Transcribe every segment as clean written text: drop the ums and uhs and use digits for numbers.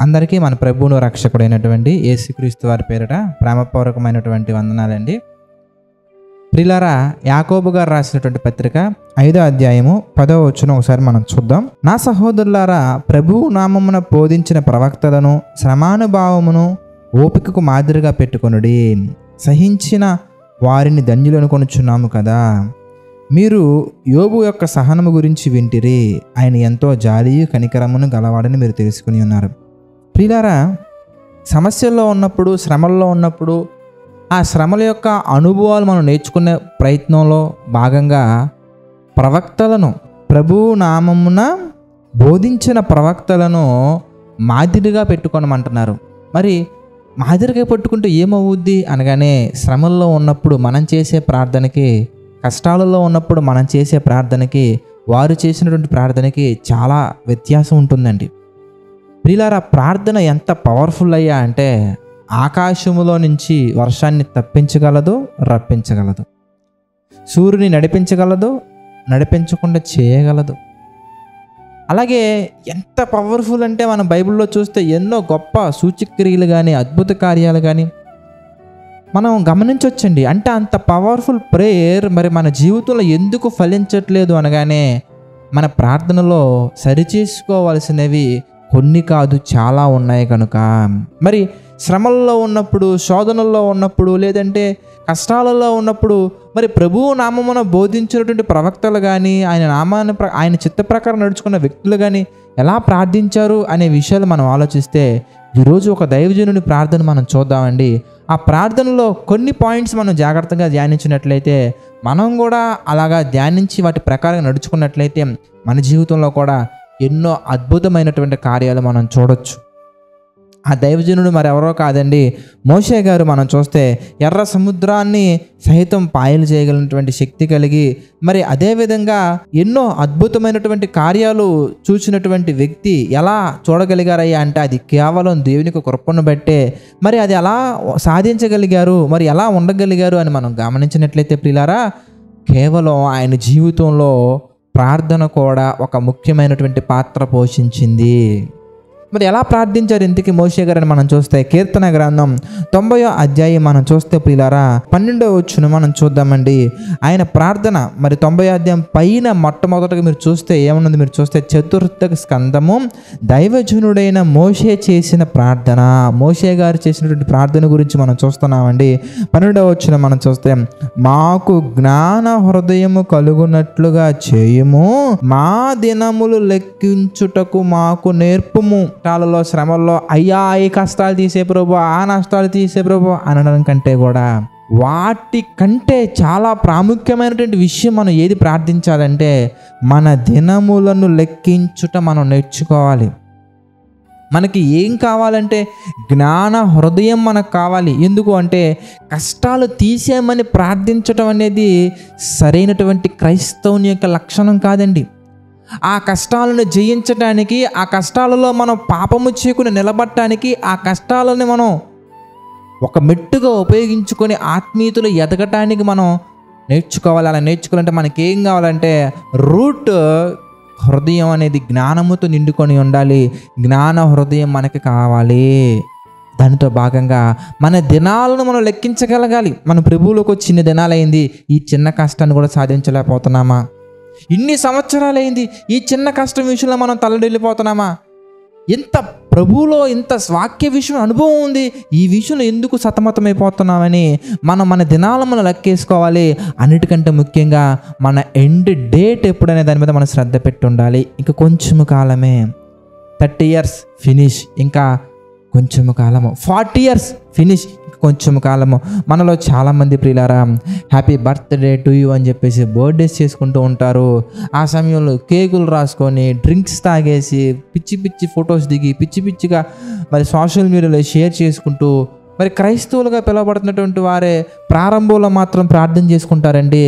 అందరికీ మన ప్రభువును రక్షకుడైనటువంటి యేసుక్రీస్తు వారి పేరిట ప్రేమపూర్వకమైనటువంటి వందనాలండి. ప్రియులారా, యాకోబు గారు రాసినటువంటి పత్రిక 5వ అధ్యాయము 10వ వచనం ఒకసారి మనం చూద్దాం. నా సహోదరులారా, ప్రభువు నామమున బోధించిన ప్రవక్తలను శ్రమానుభావమును ఓపికకు మాదిరిగా పెట్టుకొనుడి. సహించిన వారిని ధన్యులను కొనుచున్నాము కదా. మీరు యోబు యొక్క సహనము గురించి వింటిరి. ఆయన ఎంతో జాలియు కనికరమును గలవాడని మీరు తెలుసుకుని ఉన్నారు. ప్రియులారా, సమస్యల్లో ఉన్నప్పుడు, శ్రమల్లో ఉన్నప్పుడు ఆ శ్రమల యొక్క అనుభవాలు మనం నేర్చుకునే ప్రయత్నంలో భాగంగా ప్రవక్తలను, ప్రభువు నామమున బోధించిన ప్రవక్తలను మాదిరిగా పెట్టుకోనమంటున్నారు. మరి మాదిరిగా పెట్టుకుంటే ఏమవుద్ది అనగానే, శ్రమల్లో ఉన్నప్పుడు మనం చేసే ప్రార్థనకి, కష్టాలలో ఉన్నప్పుడు మనం చేసే ప్రార్థనకి, వారు చేసినటువంటి ప్రార్థనకి చాలా వ్యత్యాసం ఉంటుందండి. ప్రియులారా, ప్రార్థన ఎంత పవర్ఫుల్ అయ్యా అంటే ఆకాశములో నుంచి వర్షాన్ని తప్పించగలదు, రప్పించగలదు. సూర్యుని నడిపించగలదు, నడిపించకుండా చేయగలదు. అలాగే ఎంత పవర్ఫుల్ అంటే మనం బైబిల్లో చూస్తే ఎన్నో గొప్ప సూచక్రియలు కానీ, అద్భుత కార్యాలు కానీ మనం గమనించవచ్చండి. అంటే అంత పవర్ఫుల్ ప్రేయర్ మరి మన జీవితంలో ఎందుకు ఫలించట్లేదు అనగానే, మన ప్రార్థనలో సరిచేసుకోవాల్సినవి కొన్ని కాదు, చాలా ఉన్నాయి కనుక. మరి శ్రమల్లో ఉన్నప్పుడు, శోధనల్లో ఉన్నప్పుడు, లేదంటే కష్టాలలో ఉన్నప్పుడు మరి ప్రభువు నామమున బోధించినటువంటి ప్రవక్తలు కానీ, ఆయన చిత్త ప్రకారం నడుచుకున్న వ్యక్తులు కానీ ఎలా ప్రార్థించారు అనే విషయాలు మనం ఆలోచిస్తే, ఈరోజు ఒక దైవజనుని ప్రార్థన మనం చూద్దామండి. ఆ ప్రార్థనలో కొన్ని పాయింట్స్ మనం జాగ్రత్తగా ధ్యానించినట్లయితే, మనం కూడా అలాగా ధ్యానించి వాటి ప్రకారం నడుచుకున్నట్లయితే మన జీవితంలో కూడా ఎన్నో అద్భుతమైనటువంటి కార్యాలు మనం చూడొచ్చు. ఆ దైవజనుడు మరెవరో కాదండి, మోషే గారు. మనం చూస్తే ఎర్ర సముద్రాన్ని సహితం పాయలు చేయగలిగినటువంటి శక్తి కలిగి, మరి అదేవిధంగా ఎన్నో అద్భుతమైనటువంటి కార్యాలు చూసినటువంటి వ్యక్తి ఎలా చూడగలిగారయ్యా అంటే, అది కేవలం దేవునికి కృపను బట్టే. మరి అది ఎలా సాధించగలిగారు, మరి ఎలా ఉండగలిగారు అని మనం గమనించినట్లయితే ప్రియులారా, కేవలం ఆయన జీవితంలో ప్రార్థన కూడా ఒక ముఖ్యమైనటువంటి పాత్ర పోషించింది. మరి ఎలా ప్రార్థించారు ఇంతకీ మోషే గారని మనం చూస్తే, కీర్తన గ్రంథం 90వ అధ్యాయం మనం చూస్తే ప్రియులారా 12వ వచనం మనం చూద్దామండి. ఆయన ప్రార్థన మరి 90వ అధ్యాయం పైన మొట్టమొదటిగా మీరు చూస్తే ఏమన్నది, మీరు చూస్తే 4వ స్కందము దైవజనుడైన మోషే చేసిన ప్రార్థన, మోషే గారు చేసినటువంటి ప్రార్థన గురించి మనం చూస్తున్నామండి. 12వ వచనం మనం చూస్తే, మాకు జ్ఞాన హృదయము కలుగునట్లుగా చేయుము, మా దినములు లెక్కించుటకు మాకు నేర్పుము. కష్టాలలో, శ్రమల్లో అయ్యా ఈ కష్టాలు తీసే ప్రభు, ఆ నష్టాలు తీసే ప్రభు అనడం కంటే కూడా, వాటి కంటే చాలా ప్రాముఖ్యమైనటువంటి విషయం మనం ఏది ప్రార్థించాలంటే, మన దినములను లెక్కించుట మనం నేర్చుకోవాలి. మనకి ఏం కావాలంటే జ్ఞాన హృదయం మనకు కావాలి. ఎందుకు అంటే, కష్టాలు తీసేయమని ప్రార్థించటం అనేది సరైనటువంటి క్రైస్తవుని యొక్క లక్షణం కాదండి. ఆ కష్టాలను జయించడానికి, ఆ కష్టాలలో మనం పాపము చేయకుండా నిలబడటానికి, ఆ కష్టాలని మనం ఒక మెట్టుగా ఉపయోగించుకొని ఆత్మీయతలో ఎదగటానికి మనం నేర్చుకోవాలి. అలా నేర్చుకోవాలంటే మనకేం కావాలంటే, రూట్ హృదయం అనేది జ్ఞానముతో నిండుకొని ఉండాలి. జ్ఞాన హృదయం మనకి కావాలి. దానితో భాగంగా మన దినాలను మనం లెక్కించగలగాలి. మన ప్రభువులోకి వచ్చి ఇన్ని దినాలైంది, ఈ చిన్న కష్టాన్ని కూడా సాధించలేకపోతున్నామా? ఇన్ని సంవత్సరాలైంది, ఈ చిన్న కష్టం విషయంలో మనం తల్లడిల్లిపోతున్నామా? ఇంత ప్రభువులో ఇంత వాక్య విషయం అనుభవం ఉంది, ఈ విషయంలో ఎందుకు సతమతమైపోతున్నామని మన దినాలను మనం లెక్కేసుకోవాలి. అన్నిటికంటే ముఖ్యంగా మన ఎండ్ డేట్ ఎప్పుడనే దాని మీద మనం శ్రద్ధ పెట్టి ఉండాలి. ఇంకా కొంచెము కాలమే, 30 years ఫినిష్, ఇంకా కొంచెము కాలము, 40 years ఫినిష్, కొంచెం కాలము. మనలో చాలామంది ప్రియులారా హ్యాపీ బర్త్డే టు యూ అని చెప్పేసి బర్త్డేస్ చేసుకుంటూ ఉంటారు. ఆ సమయంలో కేకులు రాసుకొని, డ్రింక్స్ తాగేసి, పిచ్చి పిచ్చి ఫొటోస్ దిగి, పిచ్చి పిచ్చిగా మరి సోషల్ మీడియాలో షేర్ చేసుకుంటూ, మరి క్రైస్తవులుగా పిలువబడుతున్నటువంటి వారే ప్రారంభంలో మాత్రం ప్రార్థన చేసుకుంటారండి,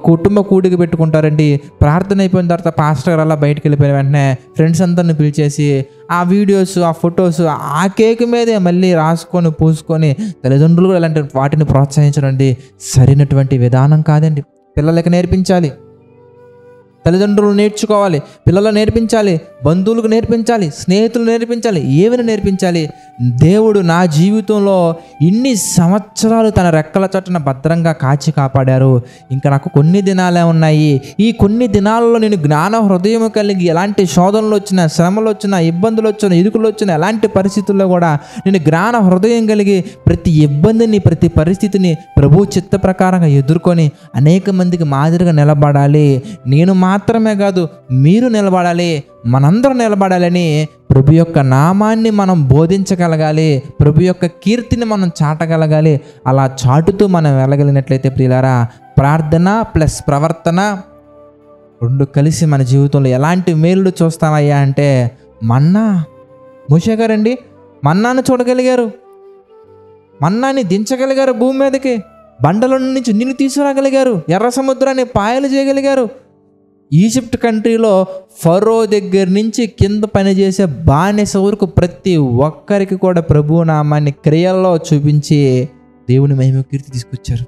కుటుంబ కూడిక పెట్టుకుంటారండి. ప్రార్థన అయిపోయిన తర్వాత పాస్టర్ గారు అలా బయటకు వెళ్ళిపోయిన వెంటనే ఫ్రెండ్స్ అందరిని పిలిచేసి ఆ వీడియోస్, ఆ ఫొటోస్ ఆ కేక్ మీదే మళ్ళీ రాసుకొని పూసుకొని, తల్లిదండ్రులు కూడా ఇలాంటి వాటిని ప్రోత్సహించడండి సరైనటువంటి విధానం కాదండి. పిల్లలకి నేర్పించాలి. తల్లిదండ్రులు నేర్చుకోవాలి, పిల్లలు నేర్పించాలి, బంధువులకు నేర్పించాలి, స్నేహితులు నేర్పించాలి, ఏమైనా నేర్పించాలి. దేవుడు నా జీవితంలో ఇన్ని సంవత్సరాలు తన రెక్కల చట్టున భద్రంగా కాచి కాపాడారు. ఇంకా నాకు కొన్ని దినాలే ఉన్నాయి. ఈ కొన్ని దినాలలో నేను జ్ఞాన హృదయం కలిగి ఎలాంటి శోధనలు వచ్చినా, శ్రమలు వచ్చినా, ఇబ్బందులు వచ్చినా, ఇరుకులు వచ్చినా, ఎలాంటి పరిస్థితుల్లో కూడా నేను జ్ఞాన హృదయం కలిగి ప్రతి ఇబ్బందిని, ప్రతి పరిస్థితిని ప్రభు చిత్త ప్రకారంగా ఎదుర్కొని అనేక మందికి మాదిరిగా నిలబడాలి. నేను మాత్రమే కాదు, మీరు నిలబడాలి, మనందరం నిలబడాలని ప్రభు యొక్క నామాన్ని మనం బోధించగలగాలి, ప్రభు యొక్క కీర్తిని మనం చాటగలగాలి. అలా చాటుతూ మనం వెళ్ళగలిగినట్లయితే ప్రియులారా, ప్రార్థన ప్లస్ ప్రవర్తన రెండు కలిసి మన జీవితంలో ఎలాంటి మేలులు చూస్తామయ్యా అంటే, మన్నా మోషే గారండి మన్నాను చూడగలిగారు, మన్నాని దించగలిగారు, భూమి మీదకి బండల నుంచి నీళ్ళు తీసుకురాగలిగారు, ఎర్ర సముద్రాన్ని పాయలు చేయగలిగారు. ఈజిప్ట్ కంట్రీలో ఫరో దగ్గర నుంచి కింద పనిచేసే బానిస వరకు ప్రతి ఒక్కరికి కూడా ప్రభువు నామాన్ని క్రియల్లో చూపించి దేవుని మహిమ కీర్తి తీసుకొచ్చారు.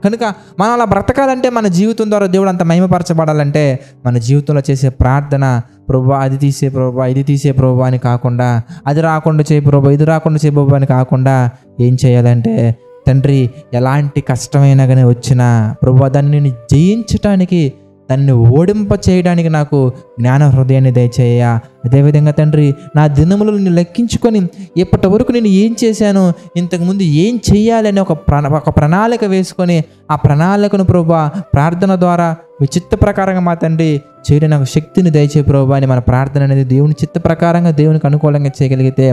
కనుక మనం అలా బ్రతకాలంటే, మన జీవితం ద్వారా దేవుడు అంత మహిమపరచబడాలంటే, మన జీవితంలో చేసే ప్రార్థన ప్రభువా అది తీసే ప్రభువా, ఇది తీసే ప్రభువా అని కాకుండా, అది రాకుండా చేయి ప్రభువా, ఇది రాకుండా చేయి ప్రభువా అని కాకుండా ఏం చేయాలంటే, తండ్రి ఎలాంటి కష్టమైనా కానీ వచ్చినా ప్రభువా దాన్ని నేను జయించటానికి, దాన్ని ఓడింప చేయడానికి నాకు జ్ఞాన హృదయాన్ని దయచేయ. అదేవిధంగా తండ్రి నా దినములను నేను లెక్కించుకొని ఇప్పటి వరకు నేను ఏం చేశాను, ఇంతకుముందు ఏం చేయాలని ఒక ప్రణాళిక వేసుకొని ఆ ప్రణాళికను ప్రభువా ప్రార్థన ద్వారా మీ చిత్త ప్రకారంగా మా తండ్రి చేయడం నాకు శక్తిని దయచే ప్రభువా అని మన ప్రార్థన అనేది దేవుని చిత్త ప్రకారంగా, దేవునికి అనుకూలంగా చేయగలిగితే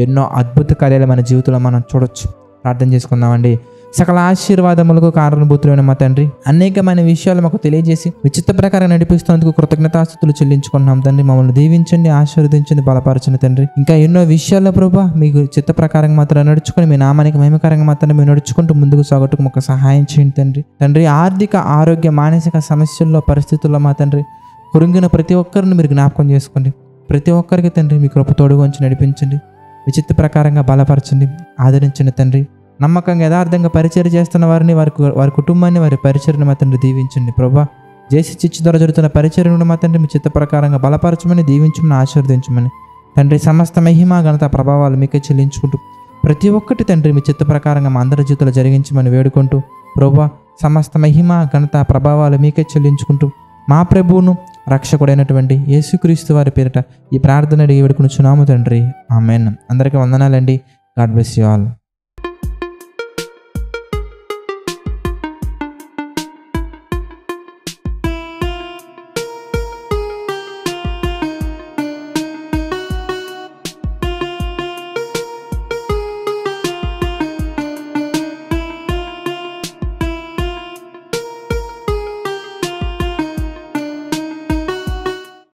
ఎన్నో అద్భుత కార్యాలు మన జీవితంలో మనం చూడొచ్చు. ప్రార్థన చేసుకుందామండి. సకల ఆశీర్వాదములకు కారణభూతులైన మా తండ్రి, అనేకమైన విషయాలు మాకు తెలియజేసి విచిత్ర ప్రకారం నడిపిస్తున్నందుకు కృతజ్ఞతాస్తుతులు చెల్లించుకుంటున్నాం తండ్రి. మమ్మల్ని దీవించండి, ఆశీర్వదించండి, బలపరచండి తండ్రి. ఇంకా ఎన్నో విషయాల్లో ప్రభా మీకు చిత్త ప్రకారంగా మాత్రం నడుచుకొని మీ నామానికి మహిమకరంగా మాత్రం మేము నడుచుకుంటూ ముందుకు సాగట్టుకు మాకు సహాయం చేయండి తండ్రి. తండ్రి ఆర్థిక, ఆరోగ్య, మానసిక సమస్యల్లో, పరిస్థితుల్లో మా తండ్రి కురింగిన ప్రతి ఒక్కరిని మీరు జ్ఞాపకం చేసుకోండి. ప్రతి ఒక్కరికి తండ్రి మీ కృప తోడుగా ఉంచి నడిపించండి, విచిత్ర ప్రకారంగా బలపరచండి, ఆదరించండి తండ్రి. నమ్మకంగా యథార్థంగా పరిచర్య చేస్తున్న వారిని, వారి కుటుంబాన్ని, వారి పరిచర్యను మా తండ్రి దీవించండి ప్రభా. జేసీ చిచ్చు ద్వారా జరుగుతున్న పరిచర్యను మా తండ్రి మీ చిత్త ప్రకారంగా బలపరచమని, దీవించమని, ఆశీర్వదించమని తండ్రి. సమస్త మహిమ, ఘనత, ప్రభావాలు మీకే చెల్లించుకుంటూ ప్రతి ఒక్కటి తండ్రి మీ చిత్త ప్రకారంగా మా అందరి జీవితంలో జరిగించమని వేడుకుంటూ ప్రభా సమస్త మహిమ, ఘనత, ప్రభావాలు మీకే చెల్లించుకుంటూ మా ప్రభువును రక్షకుడైనటువంటి యేసుక్రీస్తు వారి పేరిట ఈ ప్రార్థన అడిగి వేడుకొనుచున్నాము తండ్రి. ఆమేన్. అందరికీ వందనాలండి. God bless you all.